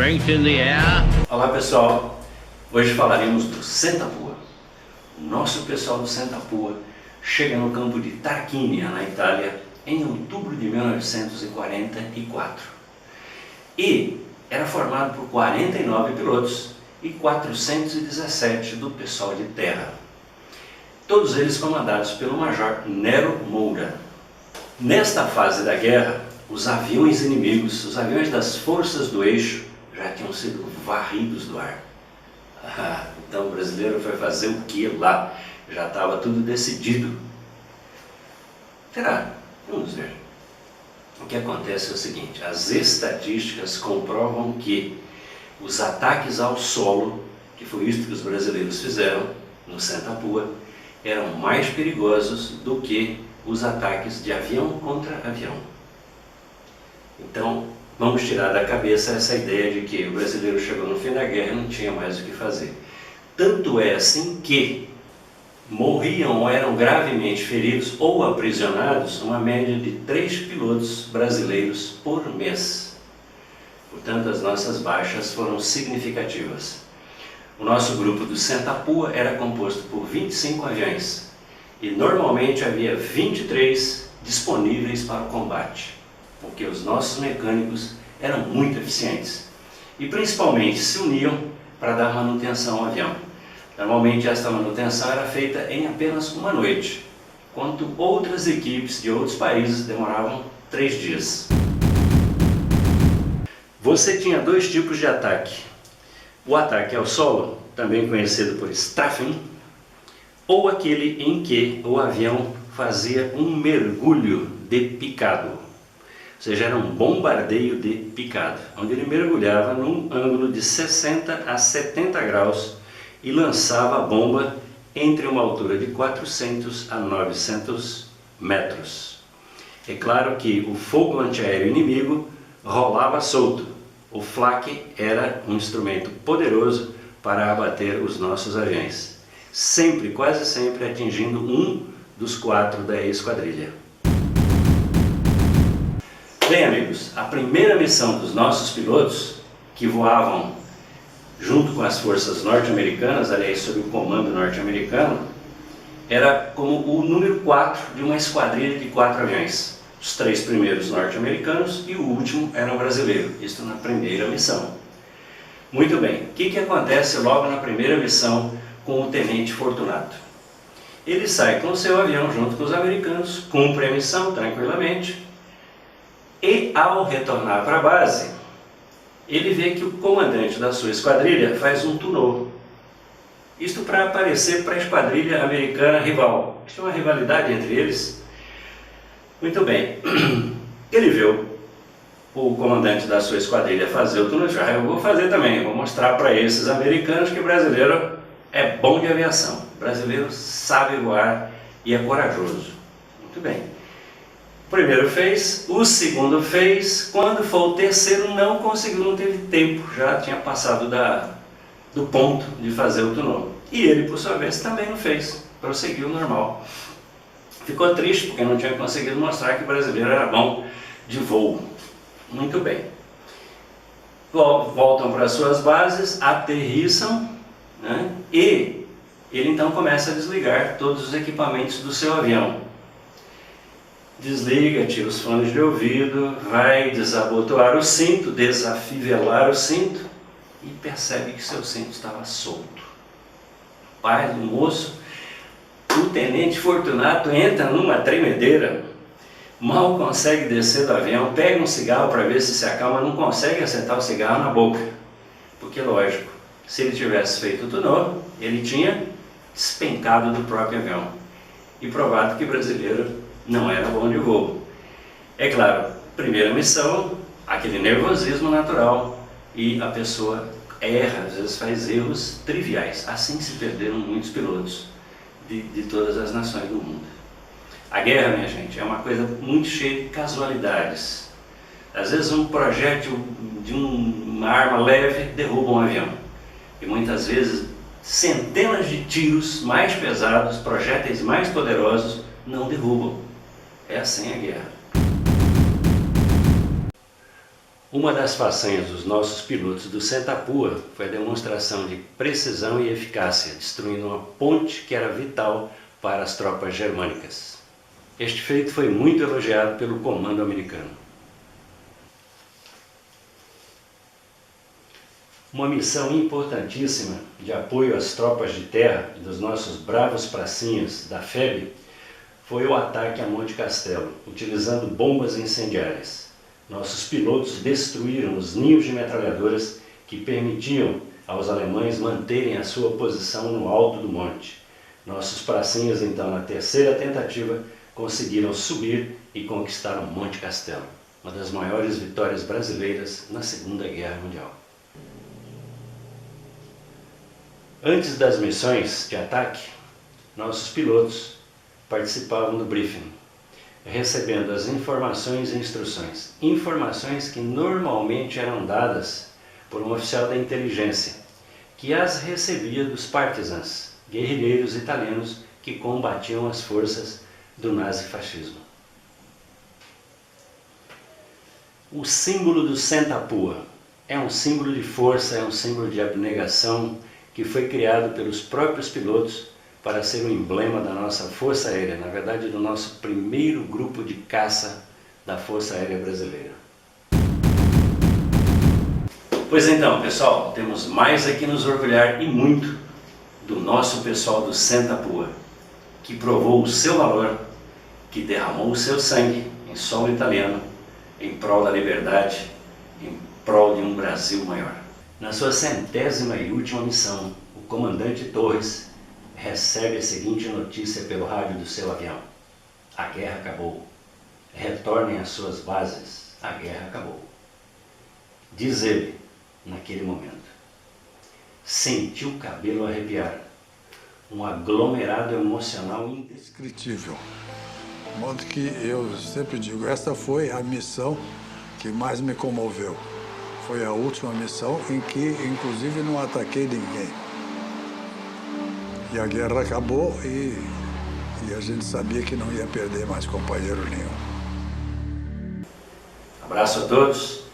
strength in the air. Olá pessoal, hoje falaremos do Sentapua. O nosso pessoal do Sentapua chega no campo de Tarquinia, na Itália, em outubro de 1944. E era formado por 49 pilotos e 417 do pessoal de terra. Todos eles comandados pelo Major Nero Moura. Nesta fase da guerra, os aviões inimigos, os aviões das forças do eixo, já tinham sido varridos do ar. Então o brasileiro foi fazer o que lá? Já estava tudo decidido. Será? Vamos ver. O que acontece é o seguinte: as estatísticas comprovam que os ataques ao solo, que foi isso que os brasileiros fizeram no Sentapua, eram mais perigosos do que os ataques de avião contra avião. Então, vamos tirar da cabeça essa ideia de que o brasileiro chegou no fim da guerra e não tinha mais o que fazer. Tanto é assim que morriam ou eram gravemente feridos ou aprisionados uma média de 3 pilotos brasileiros por mês. Portanto, as nossas baixas foram significativas. O nosso grupo do Sentapua era composto por 25 aviões e normalmente havia 23 disponíveis para o combate, porque os nossos mecânicos eram muito eficientes e principalmente se uniam para dar manutenção ao avião. Normalmente esta manutenção era feita em apenas uma noite, enquanto outras equipes de outros países demoravam 3 dias. Você tinha dois tipos de ataque: o ataque ao solo, também conhecido por strafing, ou aquele em que o avião fazia um mergulho de picado. Ou seja, era um bombardeio de picado, onde ele mergulhava num ângulo de 60 a 70 graus e lançava a bomba entre uma altura de 400 a 900 metros. É claro que o fogo antiaéreo inimigo rolava solto. O flak era um instrumento poderoso para abater os nossos aviões, sempre, quase sempre, atingindo um dos 4 da esquadrilha. Bem, amigos, a primeira missão dos nossos pilotos, que voavam junto com as forças norte-americanas, aliás, sob o comando norte-americano, era como o número 4 de uma esquadrilha de 4 aviões. Os 3 primeiros norte-americanos e o último era o brasileiro, isso na primeira missão. Muito bem, o que acontece logo na primeira missão com o Tenente Fortunato? Ele sai com o seu avião junto com os americanos, cumpre a missão tranquilamente e, ao retornar para a base, ele vê que o comandante da sua esquadrilha faz um tunô. Isto para aparecer para a esquadrilha americana rival. Isto é uma rivalidade entre eles. Muito bem, ele viu o comandante da sua esquadrilha fazer o tunô, eu vou fazer também, vou mostrar para esses americanos que o brasileiro é bom de aviação, o brasileiro sabe voar e é corajoso. Muito bem, o primeiro fez, o segundo fez, quando foi o terceiro não conseguiu, não teve tempo, já tinha passado do ponto de fazer o tunô. E ele, por sua vez, também não fez, prosseguiu normal. Ficou triste porque não tinha conseguido mostrar que o brasileiro era bom de voo. Muito bem. Voltam para suas bases, aterrissam, né? E ele então começa a desligar todos os equipamentos do seu avião. Desliga, tira os fones de ouvido, vai desabotoar o cinto, desafivelar o cinto e percebe que seu cinto estava solto. O pai do moço, o Tenente Fortunato, entra numa tremedeira, mal consegue descer do avião, pega um cigarro para ver se acalma, não consegue acertar o cigarro na boca, porque lógico, se ele tivesse feito o tunô, ele tinha despencado do próprio avião e provado que o brasileiro não era bom de voo. É claro, primeira missão, aquele nervosismo natural e a pessoa erra, às vezes faz erros triviais. Assim se perderam muitos pilotos de todas as nações do mundo. A guerra, minha gente, é uma coisa muito cheia de casualidades. Às vezes um projétil de uma arma leve derruba um avião. E muitas vezes centenas de tiros mais pesados, projéteis mais poderosos, não derrubam. É assim a guerra. Uma das façanhas dos nossos pilotos do Sentapua foi a demonstração de precisão e eficácia, destruindo uma ponte que era vital para as tropas germânicas. Este feito foi muito elogiado pelo comando americano. Uma missão importantíssima de apoio às tropas de terra e dos nossos bravos pracinhas da FEB foi o ataque a Monte Castelo, utilizando bombas incendiárias. Nossos pilotos destruíram os ninhos de metralhadoras que permitiam aos alemães manterem a sua posição no alto do monte. Nossos pracinhas, então, na terceira tentativa, conseguiram subir e conquistaram Monte Castelo, uma das maiores vitórias brasileiras na Segunda Guerra Mundial. Antes das missões de ataque, nossos pilotos participavam do briefing, recebendo as informações e instruções. Informações que normalmente eram dadas por um oficial da inteligência, que as recebia dos partisans, guerrilheiros italianos que combatiam as forças do nazifascismo. O símbolo do Sentapua é um símbolo de força, é um símbolo de abnegação que foi criado pelos próprios pilotos para ser o emblema da nossa Força Aérea, na verdade do nosso primeiro grupo de caça da Força Aérea Brasileira. Pois então, pessoal, temos mais aqui nos orgulhar e muito do nosso pessoal do Sentapua, que provou o seu valor, que derramou o seu sangue em solo italiano, em prol da liberdade, em prol de um Brasil maior. Na sua 100ª e última missão, o comandante Torres recebe a seguinte notícia pelo rádio do seu avião: a guerra acabou. Retornem às suas bases. A guerra acabou. Diz ele, naquele momento, sentiu o cabelo arrepiar. Um aglomerado emocional indescritível. De modo que eu sempre digo, esta foi a missão que mais me comoveu. Foi a última missão em que, inclusive, não ataquei ninguém. E a guerra acabou e a gente sabia que não ia perder mais companheiro nenhum. Abraço a todos.